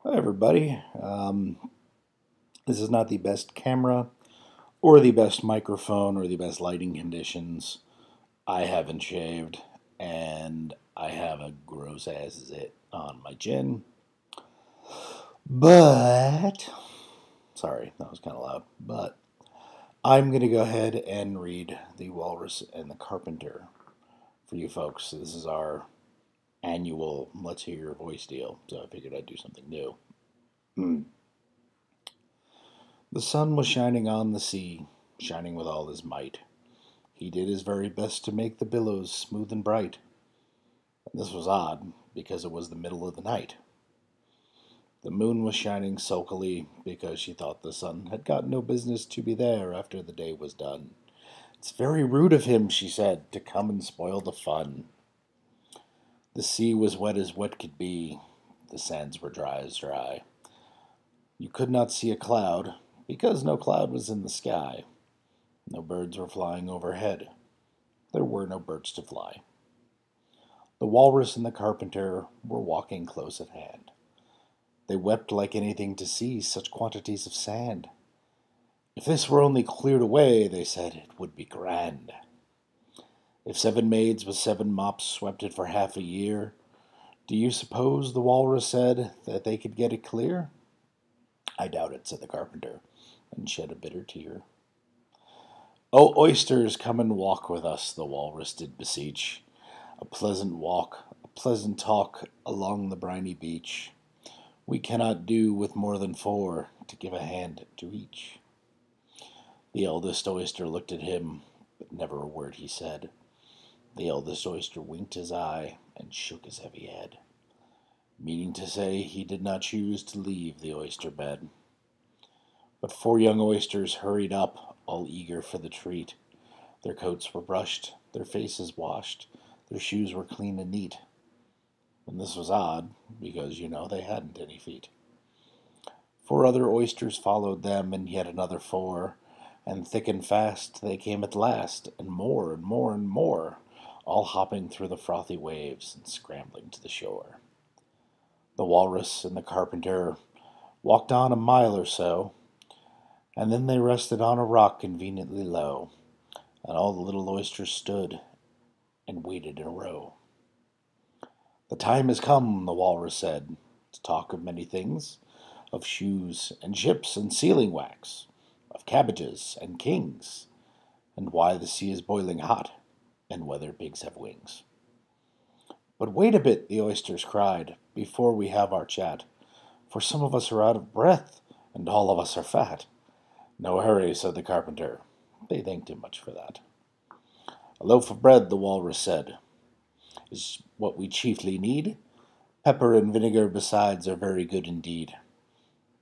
Hi, everybody. This is not the best camera or the best microphone or the best lighting conditions. I haven't shaved and I have a gross ass zit on my chin. But, sorry, that was kind of loud. But I'm going to go ahead and read The Walrus and the Carpenter for you folks. So this is our annual Let's Hear Your Voice deal. So I figured I'd do something new. The sun was shining on the sea, shining with all his might. He did his very best to make the billows smooth and bright. And this was odd, because it was the middle of the night. The moon was shining sulkily, because she thought the sun had got no business to be there after the day was done. It's very rude of him, she said, to come and spoil the fun. The sea was wet as wet could be. The sands were dry as dry. You could not see a cloud, because no cloud was in the sky. No birds were flying overhead. There were no birds to fly. The walrus and the carpenter were walking close at hand. They wept like anything to see such quantities of sand. If this were only cleared away, they said, it would be grand. If 7 maids with 7 mops swept it for half a year, do you suppose, the walrus said, that they could get it clear? I doubt it, said the carpenter, and shed a bitter tear. "Oh, oysters, come and walk with us," the walrus did beseech. "A pleasant walk, a pleasant talk along the briny beach. We cannot do with more than 4 to give a hand to each." The eldest oyster looked at him, but never a word he said. The eldest oyster winked his eye and shook his heavy head, meaning to say he did not choose to leave the oyster bed. But 4 young oysters hurried up, all eager for the treat. Their coats were brushed, their faces washed, their shoes were clean and neat. And this was odd, because, they hadn't any feet. 4 other oysters followed them, and yet another 4, and thick and fast they came at last, and more and more and more, all hopping through the frothy waves and scrambling to the shore. The walrus and the carpenter walked on a mile or so, and then they rested on a rock conveniently low, and all the little oysters stood and waited in a row. "The time has come," the walrus said, "to talk of many things, of shoes and ships and sealing wax, of cabbages and kings, and why the sea is boiling hot, and whether pigs have wings." "But wait a bit," the oysters cried, "before we have our chat, for some of us are out of breath, and all of us are fat." "No hurry," said the carpenter. They thanked him much for that. "A loaf of bread," the walrus said, "is what we chiefly need. Pepper and vinegar besides are very good indeed.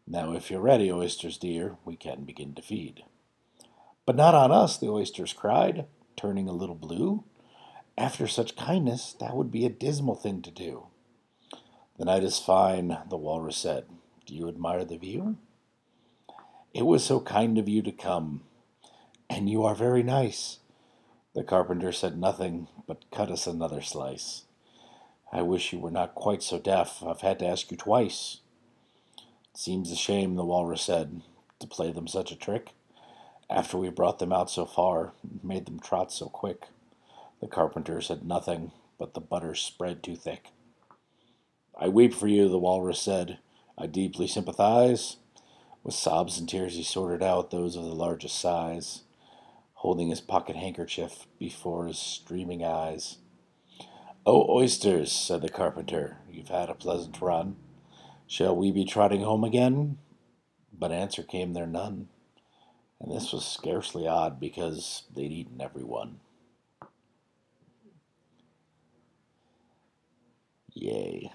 Now if you're ready, oysters dear, we can begin to feed." "But not on us," the oysters cried, turning a little blue. "After such kindness, that would be a dismal thing to do." "The night is fine," the walrus said. "Do you admire the view? It was so kind of you to come, and you are very nice." The carpenter said nothing, but cut us another slice. "I wish you were not quite so deaf. I've had to ask you twice." "It seems a shame," the walrus said, "to play them such a trick, after we brought them out so far, and made them trot so quick." The carpenter said nothing, but the butter spread too thick. "I weep for you," the walrus said. "I deeply sympathize." With sobs and tears he sorted out those of the largest size, holding his pocket handkerchief before his streaming eyes. "Oh, oysters," said the carpenter, "you've had a pleasant run. Shall we be trotting home again?" But answer came there none, and this was scarcely odd, because they'd eaten every one. Yay.